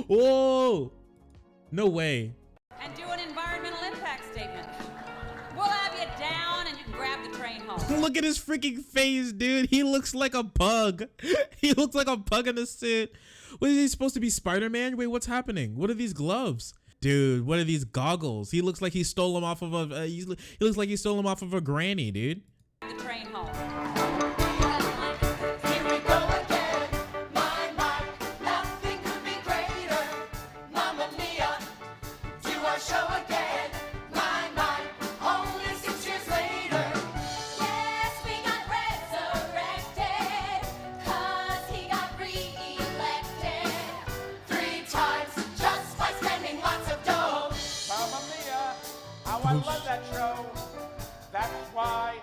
Whoa! No way. And do an environmental impact statement. We'll have you down and you can grab the train home. Look at his freaking face, dude. He looks like a bug. He looks like a bug in a suit. What is he supposed to be, Spider-Man? Wait, what's happening? What are these gloves? Dude, what are these goggles? He looks like he stole them off of a he looks like he stole them off of a granny, dude. The train home. Here we go again. My, nothing could be greater. Mamma mia, do our show again. My, only 6 years later. Yes, we got resurrected, 'cause he got re-elected 3 times just by spending lots of dough. Mamma mia, how I love that show. That's why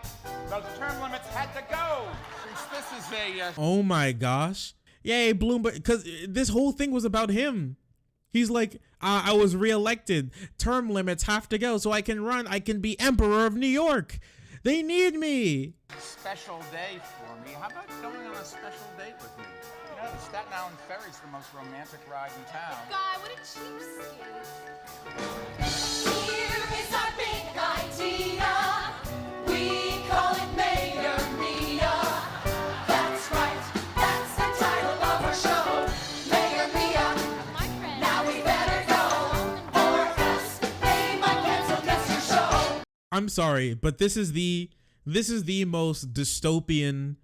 those term limits had to go. Since this is a Oh my gosh. Yay, Bloomberg, because this whole thing was about him. He's like, I was reelected. Term limits have to go so I can run. I can be emperor of New York. They need me. special day for me. How about going on a special date with me? You know, the Staten Island Ferry's the most romantic ride in town. God, what a cheapskate. Here is our big idea. We call it Mayor Mia. That's right, that's the title of our show. Mayor Mia. My friend. Now we better go, or else they might cancel this show. I'm sorry, but this is the most dystopian,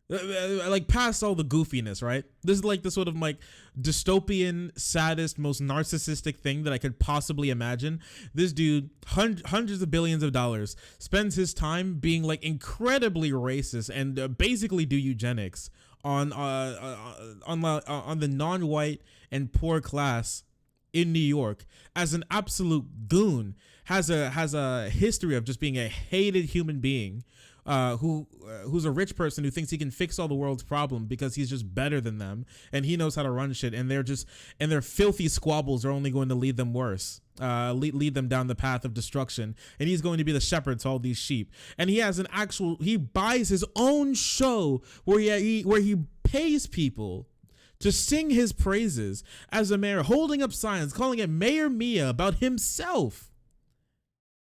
like past all the goofiness, right? This is like the sort of like dystopian, saddest, most narcissistic thing that I could possibly imagine. This dude, hundreds of billions of dollars, spends his time being like incredibly racist and basically do eugenics on the non-white and poor class in New York as an absolute goon. Has a history of just being a hated human being, who's a rich person who thinks he can fix all the world's problem because he's just better than them and he knows how to run shit, and their filthy squabbles are only going to lead them worse, lead them down the path of destruction, and he's going to be the shepherd to all these sheep. And he buys his own show where he pays people to sing his praises as a mayor, holding up signs calling it Mayor Mia about himself.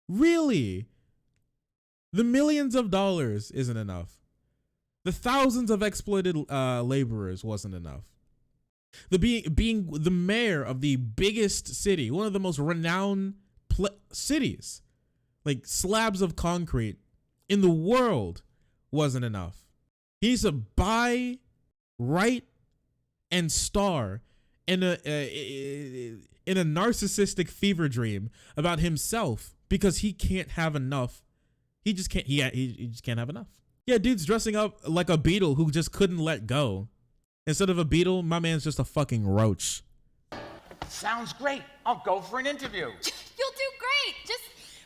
Really? The millions of dollars isn't enough. The thousands of exploited laborers wasn't enough. Being the mayor of the biggest city, one of the most renowned cities, like slabs of concrete in the world, wasn't enough. He needs to buy, write, and star in a narcissistic fever dream about himself because he can't have enough. He just can't have enough. Yeah, dude's dressing up like a beetle who just couldn't let go. Instead of a beetle, my man's just a fucking roach. Sounds great. I'll go for an interview. You'll do great. Just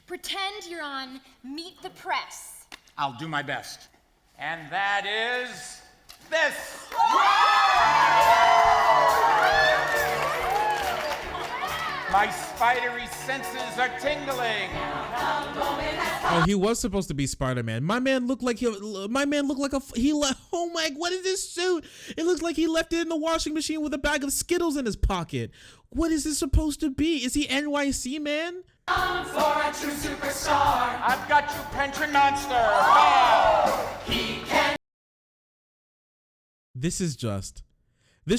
pretend you're on Meet the Press. I'll do my best. And that is this. My spidery senses are tingling. Oh, he was supposed to be Spider-Man. My man looked like oh my, what is this suit? It looks like he left it in the washing machine with a bag of Skittles in his pocket. What is this supposed to be? Is he NYC Man? For a true superstar. I've got you, pension monster. Oh! He can. This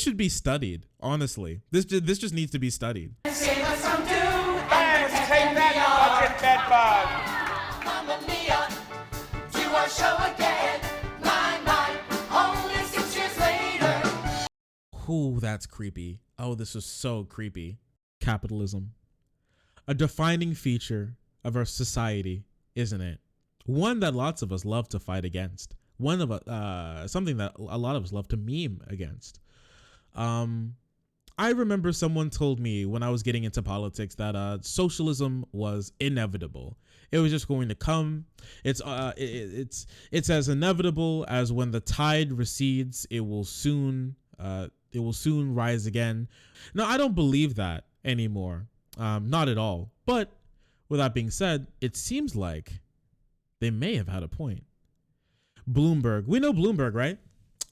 should be studied, honestly. This just needs to be studied. Save us from doom And take that, budget bedbug. Mamma mia, do our show again. My, only 6 years later. Ooh, that's creepy. Oh, this is so creepy. Capitalism. A defining feature of our society, isn't it? One that lots of us love to fight against. Something that a lot of us love to meme against. I remember someone told me when I was getting into politics that socialism was inevitable. It was just going to come. It's as inevitable as when the tide recedes, it will soon rise again. Now, I don't believe that anymore. Not at all. But with that being said, it seems like they may have had a point. Bloomberg. We know Bloomberg, right?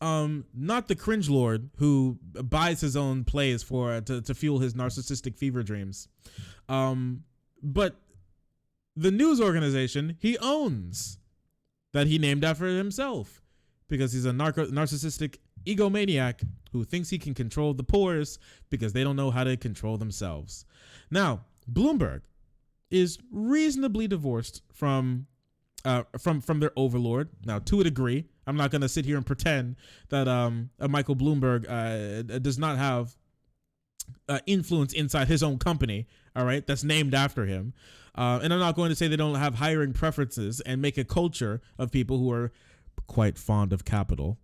not the cringe lord who buys his own plays for to fuel his narcissistic fever dreams, but the news organization he owns, that he named after himself, because he's a narcissistic egomaniac who thinks he can control the poorest because they don't know how to control themselves. Now, Bloomberg is reasonably divorced from their overlord. Now, to a degree, I'm not going to sit here and pretend that Michael Bloomberg does not have influence inside his own company, all right, that's named after him. And I'm not going to say they don't have hiring preferences and make a culture of people who are quite fond of capital.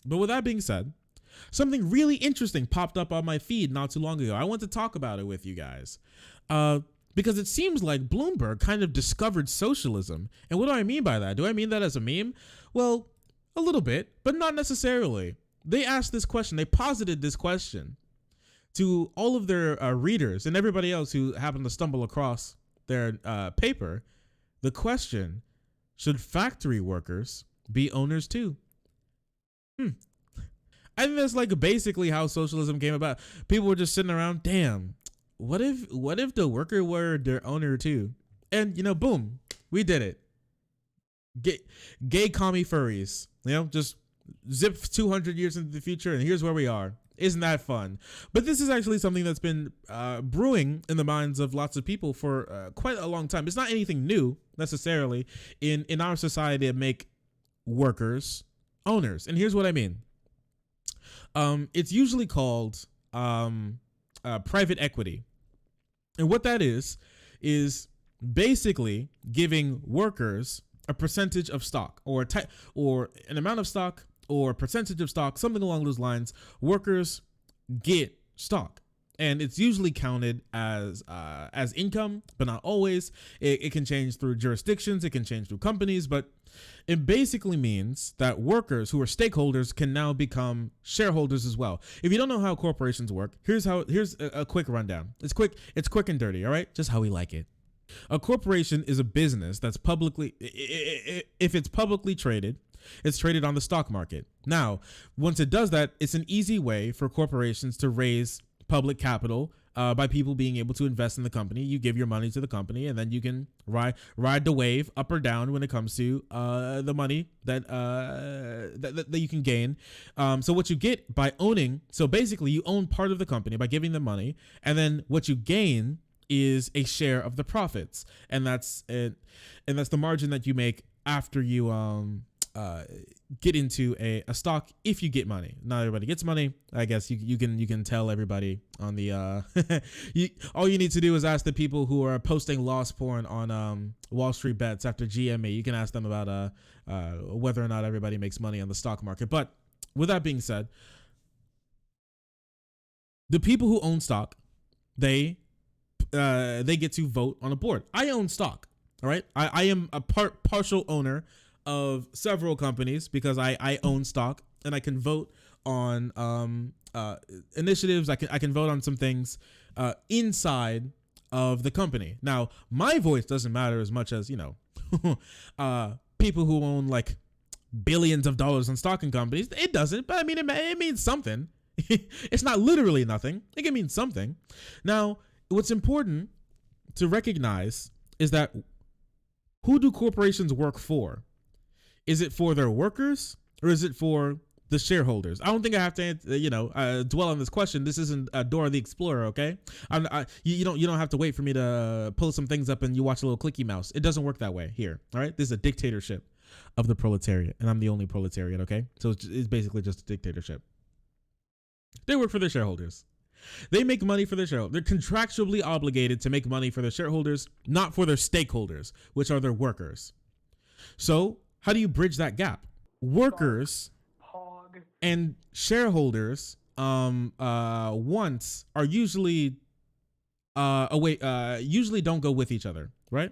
But with that being said, something really interesting popped up on my feed not too long ago. I want to talk about it with you guys. Because it seems like Bloomberg kind of discovered socialism. And what do I mean by that? Do I mean that as a meme? Well, a little bit, but not necessarily. They asked this question, they posited this question to all of their readers and everybody else who happened to stumble across their paper. The question, should factory workers be owners too? I think that's like basically how socialism came about. People were just sitting around, damn, what if the worker were their owner too? And boom, we did it. Gay commie furries, just zip 200 years into the future, and here's where we are. Isn't that fun? But this is actually something that's been brewing in the minds of lots of people for quite a long time. It's not anything new necessarily in our society to make workers owners. And here's what I mean. It's usually called private equity. And what that is basically giving workers a percentage of stock or an amount of stock or percentage of stock, something along those lines. Workers get stock, and it's usually counted as income, but not always. It can change through jurisdictions, it can change through companies, but it basically means that workers who are stakeholders can now become shareholders as well. If you don't know how corporations work, here's a quick rundown. It's quick and dirty, all right? Just how we like it. A corporation is a business that's if it's publicly traded, it's traded on the stock market. Now, once it does that, it's an easy way for corporations to raise public capital by people being able to invest in the company. You give your money to the company, and then you can ride the wave up or down when it comes to the money that you can gain. So what you get by owning, so basically you own part of the company by giving them money, and then what you gain is a share of the profits, and that's it, and that's the margin that you make after you get into a stock. If you get money, not everybody gets money. I guess you can tell everybody on the all you need to do is ask the people who are posting loss porn on Wall Street Bets after GME. You can ask them about whether or not everybody makes money on the stock market. But with that being said, the people who own stock, they get to vote on a board. I own stock. All right. I am a partial owner of several companies because I own stock, and I can vote on initiatives. I can vote on some things inside of the company. Now, my voice doesn't matter as much as, people who own like billions of dollars in stock in companies. It doesn't, but I mean, it means something. It's not literally nothing. It can mean something. Now, what's important to recognize is that who do corporations work for? Is it for their workers, or is it for the shareholders? I don't think I have to, dwell on this question. This isn't Dora the Explorer, okay? You don't have to wait for me to pull some things up and you watch a little clicky mouse. It doesn't work that way here, all right? This is a dictatorship of the proletariat, and I'm the only proletariat, okay? So it's basically just a dictatorship. They work for their shareholders. They make money for their shareholders. They're contractually obligated to make money for their shareholders, not for their stakeholders, which are their workers. So how do you bridge that gap? Workers and shareholders once are usually usually don't go with each other, right?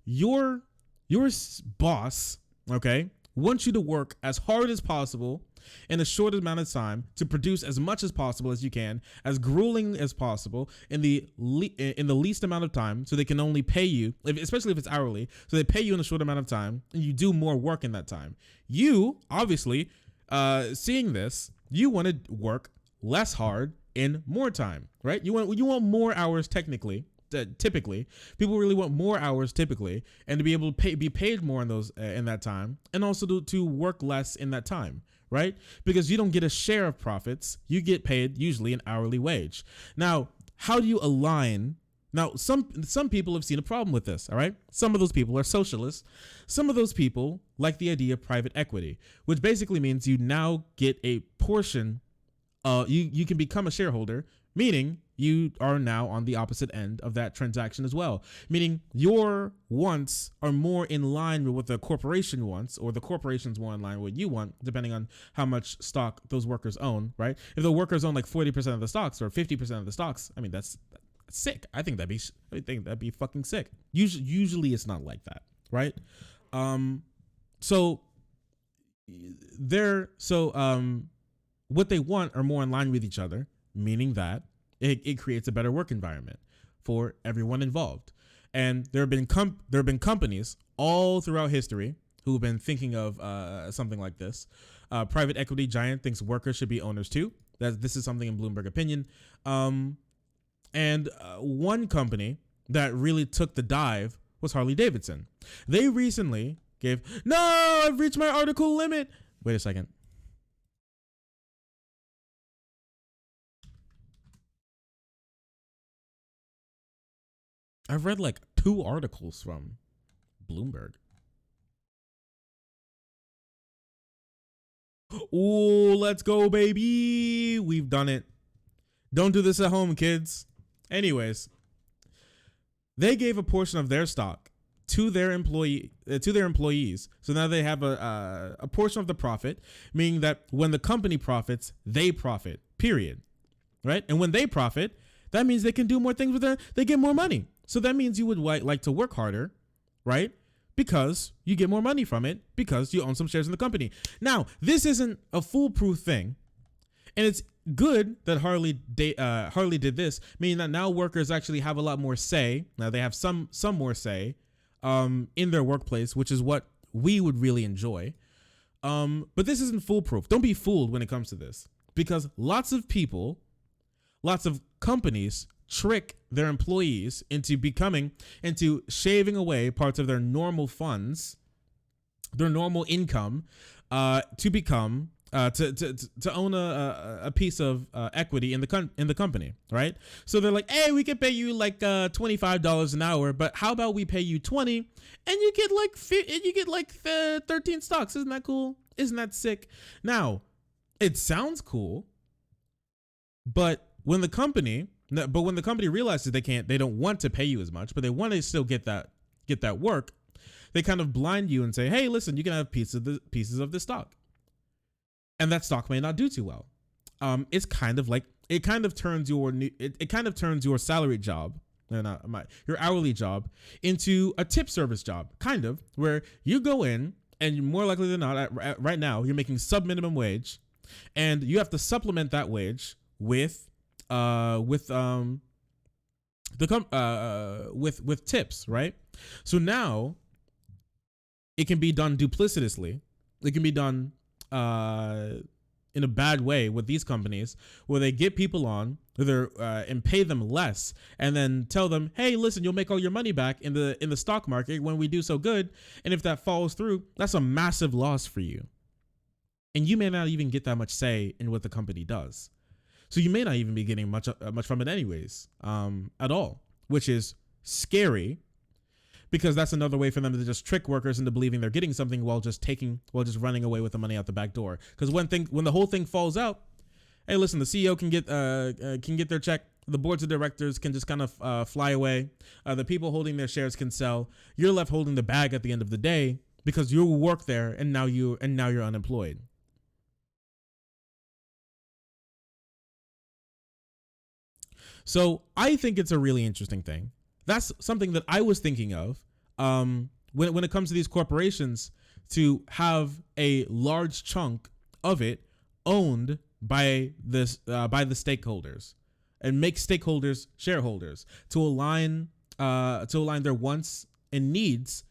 Your boss, okay, wants you to work as hard as possible in a short amount of time to produce as much as possible as you can, as grueling as possible in the least amount of time, so they can only pay you, especially if it's hourly, so they pay you in a short amount of time, and you do more work in that time. You, obviously, seeing this, you want to work less hard in more time, right? You want more hours technically. Typically, people really want more hours typically, and to be able to be paid more in those in that time, and also to work less in that time, right? Because you don't get a share of profits, you get paid usually an hourly wage. Now, how do you align? Now, some people have seen a problem with this, all right? Some of those people are socialists. Some of those people like the idea of private equity, which basically means you now get a portion. You can become a shareholder, meaning you are now on the opposite end of that transaction as well, meaning your wants are more in line with what the corporation wants, or the corporation's more in line with what you want, depending on how much stock those workers own, right? If the workers own like 40% of the stocks or 50% of the stocks, I mean, that's sick. I think that'd be fucking sick. Usually it's not like that, right? What they want are more in line with each other, meaning that it creates a better work environment for everyone involved. And there have been companies all throughout history who have been thinking of something like this. Private equity giant thinks workers should be owners too. This is something in Bloomberg opinion. And one company that really took the dive was Harley Davidson. They recently I've reached my article limit. Wait a second. I've read like 2 articles from Bloomberg. Oh, let's go, baby. We've done it. Don't do this at home, kids. Anyways, they gave a portion of their stock to their employees. So now they have a portion of the profit, meaning that when the company profits, they profit, period. Right? And when they profit, that means they can do more things they get more money. So that means you would like to work harder, right? Because you get more money from it because you own some shares in the company. Now, this isn't a foolproof thing, and it's good that Harley did this, meaning that now workers actually have a lot more say. Now they have some more say in their workplace, which is what we would really enjoy. But this isn't foolproof. Don't be fooled when it comes to this, because lots of companies trick their employees into shaving away parts of their normal funds, their normal income, to become to own a piece of equity in the company, right? So they're like, hey, we can pay you like $25 an hour, but how about we pay you 20 and you get like 13 stocks? Isn't that cool? Isn't that sick? Now, it sounds cool, but when the company realizes they don't want to pay you as much, but they want to still get that work, they kind of blind you and say, hey, listen, you can have pieces of this stock. And that stock may not do too well. It's kind of like, it kind of turns your salary job, your hourly job, into a tip service job, kind of, where you go in and more likely than not, right now, you're making sub-minimum wage, and you have to supplement that wage with tips, right? So now it can be done duplicitously. It can be done in a bad way with these companies, where they get people on and pay them less, and then tell them, hey, listen, you'll make all your money back in the stock market when we do so good. And if that falls through, that's a massive loss for you, and you may not even get that much say in what the company does. So you may not even be getting much from it anyways, at all, which is scary, because that's another way for them to just trick workers into believing they're getting something while just running away with the money out the back door. Because when the whole thing falls out, hey, listen, the CEO can get their check. The boards of directors can just kind of fly away. The people holding their shares can sell. You're left holding the bag at the end of the day because you work there, and now you're unemployed. So I think it's a really interesting thing. That's something that I was thinking of when it comes to these corporations, to have a large chunk of it owned by the stakeholders, and make stakeholders shareholders to align their wants and needs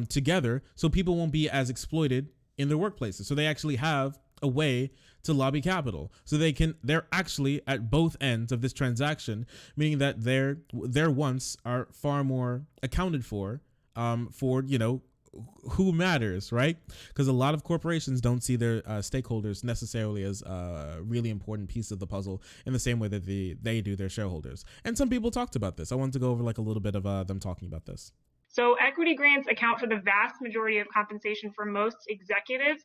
together, so people won't be as exploited in their workplaces. So they actually have a way to lobby capital. So they're actually at both ends of this transaction, meaning that their wants are far more accounted for, who matters, right? Because a lot of corporations don't see their stakeholders necessarily as a really important piece of the puzzle in the same way that they do their shareholders. And some people talked about this. I wanted to go over like a little bit of them talking about this. So equity grants account for the vast majority of compensation for most executives,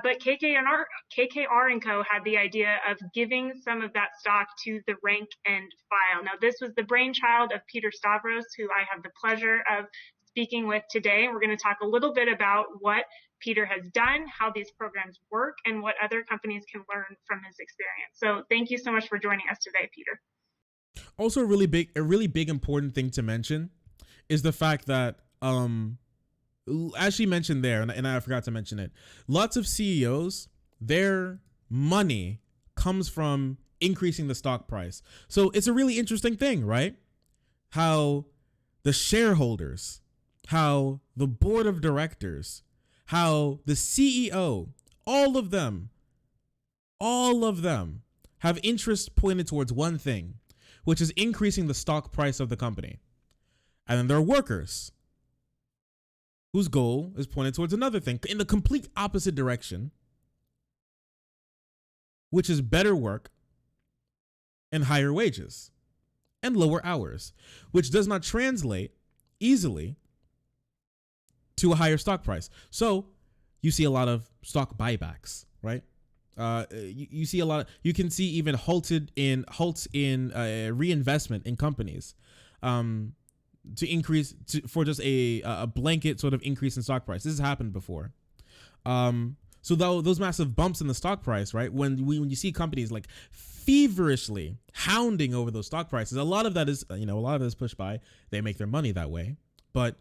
but KKR and Co. had the idea of giving some of that stock to the rank and file. Now, this was the brainchild of Peter Stavros, who I have the pleasure of speaking with today. We're going to talk a little bit about what Peter has done, how these programs work, and what other companies can learn from his experience. So thank you so much for joining us today, Peter. Also, a really big important thing to mention is the fact that, as she mentioned there, and I forgot to mention it, lots of CEOs, their money comes from increasing the stock price. So it's a really interesting thing, right? How the shareholders, how the board of directors, how the CEO, all of them have interest pointed towards one thing, which is increasing the stock price of the company. And then there are workers whose goal is pointed towards another thing in the complete opposite direction, which is better work and higher wages and lower hours, which does not translate easily to a higher stock price. So you see a lot of stock buybacks, right? You see a lot. You can see even halts in reinvestment in companies. To increase for just a blanket sort of increase in stock price. This has happened before. So those massive bumps in the stock price, right? When you see companies like feverishly hounding over those stock prices, a lot of that is pushed by they make their money that way. But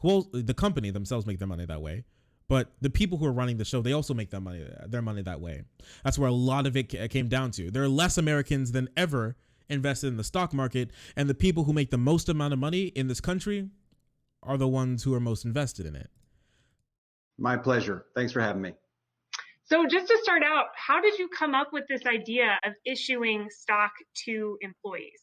the company themselves make their money that way. But the people who are running the show, they also make their money that way. That's where a lot of it came down to. There are less Americans than ever invested in the stock market, and the people who make the most amount of money in this country are the ones who are most invested in it. My pleasure. Thanks for having me. So just to start out, how did you come up with this idea of issuing stock to employees?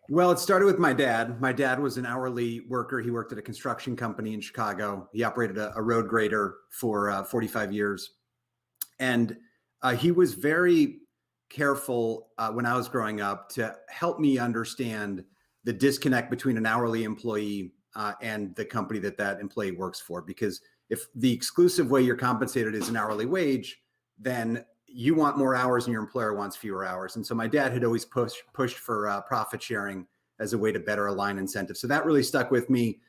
Well, it started with my dad. My dad was an hourly worker. He worked at a construction company in Chicago. He operated a road grader for 45 years. And he was very careful when I was growing up to help me understand the disconnect between an hourly employee and the company that employee works for. Because if the exclusive way you're compensated is an hourly wage, then you want more hours and your employer wants fewer hours. And so my dad had always pushed for profit sharing as a way to better align incentives. So that really stuck with me.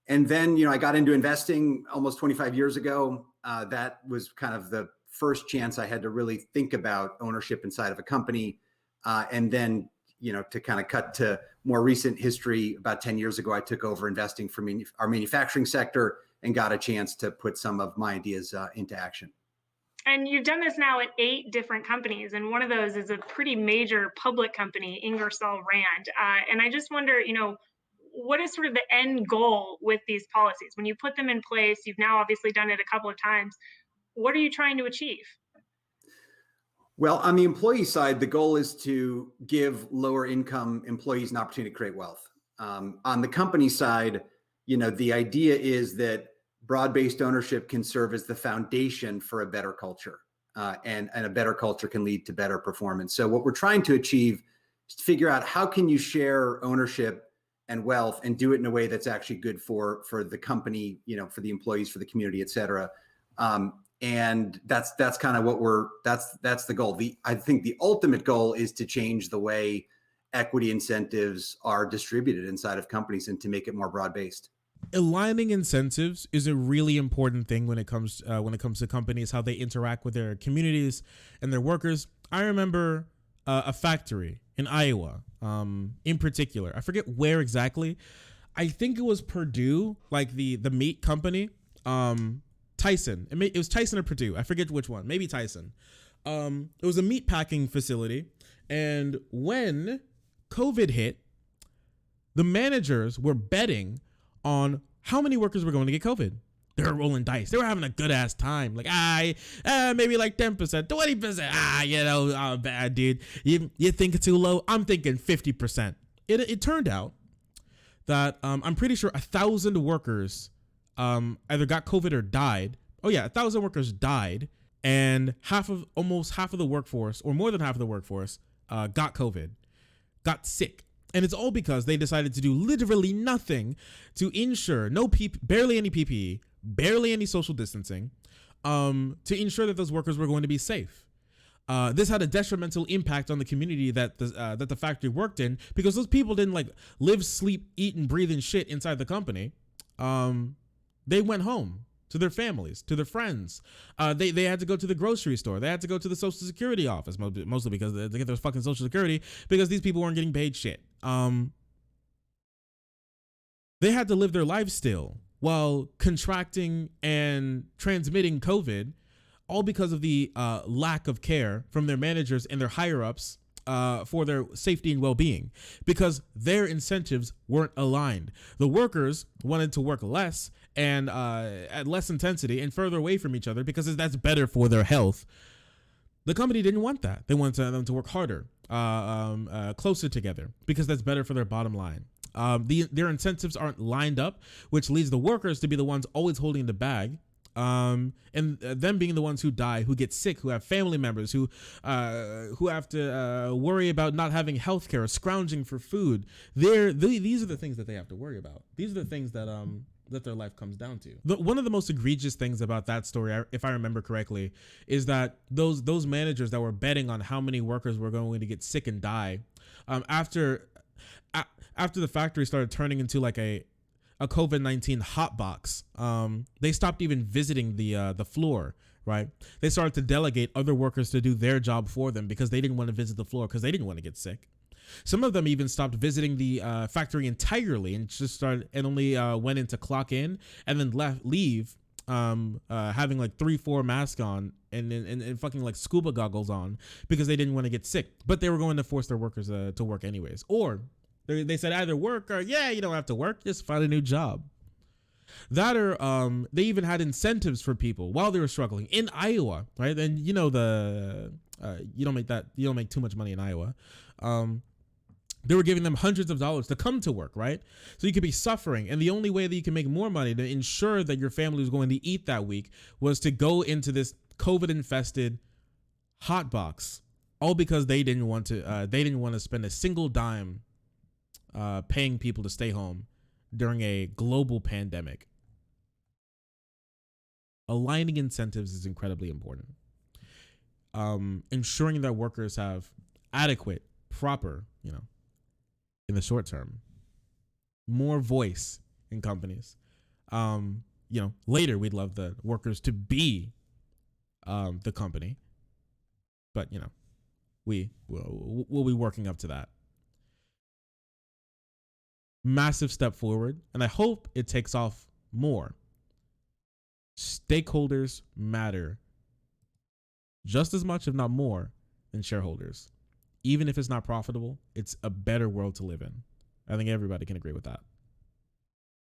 And then, I got into investing almost 25 years ago. That was kind of the first chance I had to really think about ownership inside of a company. And then, to kind of cut to more recent history, about 10 years ago, I took over investing for our manufacturing sector and got a chance to put some of my ideas into action. And you've done this now at 8 different companies, and one of those is a pretty major public company, Ingersoll Rand. And I just wonder, what is sort of the end goal with these policies? When you put them in place, you've now obviously done it a couple of times. What are you trying to achieve? Well, on the employee side, the goal is to give lower income employees an opportunity to create wealth. On the company side, the idea is that broad-based ownership can serve as the foundation for a better culture, and a better culture can lead to better performance. So what we're trying to achieve is to figure out how can you share ownership and wealth and do it in a way that's actually good for the company, for the employees, for the community, et cetera. And that's kind of what that's the goal. I think the ultimate goal is to change the way equity incentives are distributed inside of companies and to make it more broad-based. Aligning incentives is a really important thing when it comes to companies, how they interact with their communities and their workers. I remember a factory in Iowa, in particular. I forget where exactly. I think it was Purdue, like the meat company. Tyson. It was Tyson or Purdue. I forget which one. Maybe Tyson. It was a meat packing facility, and when COVID hit, the managers were betting on how many workers were going to get COVID. They were rolling dice. They were having a good ass time. Like, maybe like 10%, 20%. Bad dude. You think it's too low? I'm thinking 50%. It turned out that I'm pretty sure 1,000 workers either got COVID or died. Oh yeah, 1,000 workers died, and almost half of the workforce, or more than half of the workforce, got COVID, got sick. And it's all because they decided to do literally nothing to ensure barely any PPE, barely any social distancing, to ensure that those workers were going to be safe. This had a detrimental impact on the community that the factory worked in, because those people didn't like live, sleep, eat, and breathe and shit inside the company. They went home to their families, to their friends. They had to go to the grocery store. They had to go to the Social Security office, mostly because they get their fucking Social Security, because these people weren't getting paid shit. They had to live their lives still while contracting and transmitting COVID, all because of the lack of care from their managers and their higher ups for their safety and well-being, because their incentives weren't aligned. The workers wanted to work less and at less intensity and further away from each other because that's better for their health. The company didn't want that. They wanted them to work harder, closer together, because that's better for their bottom line. Their incentives aren't lined up, which leads the workers to be the ones always holding the bag. And them being the ones who die, who get sick, who have family members, who have to worry about not having health care or scrounging for food. These are the things that they have to worry about. These are the things that their life comes down to. One of the most egregious things about that story, if I remember correctly, is that those managers that were betting on how many workers were going to get sick and die, after the factory started turning into like a COVID-19 hotbox, they stopped even visiting the floor, right? They started to delegate other workers to do their job for them because they didn't want to visit the floor because they didn't want to get sick. Some of them even stopped visiting the factory entirely and just only went in to clock in and then leave, having like 3-4 masks on and fucking like scuba goggles on because they didn't want to get sick, but they were going to force their workers to work anyways. Or they said either work or, you don't have to work, just find a new job. That or they even had incentives for people while they were struggling in Iowa, right? And you don't make too much money in Iowa. They were giving them hundreds of dollars to come to work, right? So you could be suffering, and the only way that you can make more money to ensure that your family was going to eat that week was to go into this COVID-infested hot box, all because they didn't want to spend a single dime paying people to stay home during a global pandemic. Aligning incentives is incredibly important. Ensuring that workers have adequate, proper, in the short term, more voice in companies. Later we'd love the workers to be the company, but we'll be working up to that. Massive step forward, and I hope it takes off more. Stakeholders matter just as much, if not more, than shareholders. Even if it's not profitable, it's a better world to live in. I think everybody can agree with that.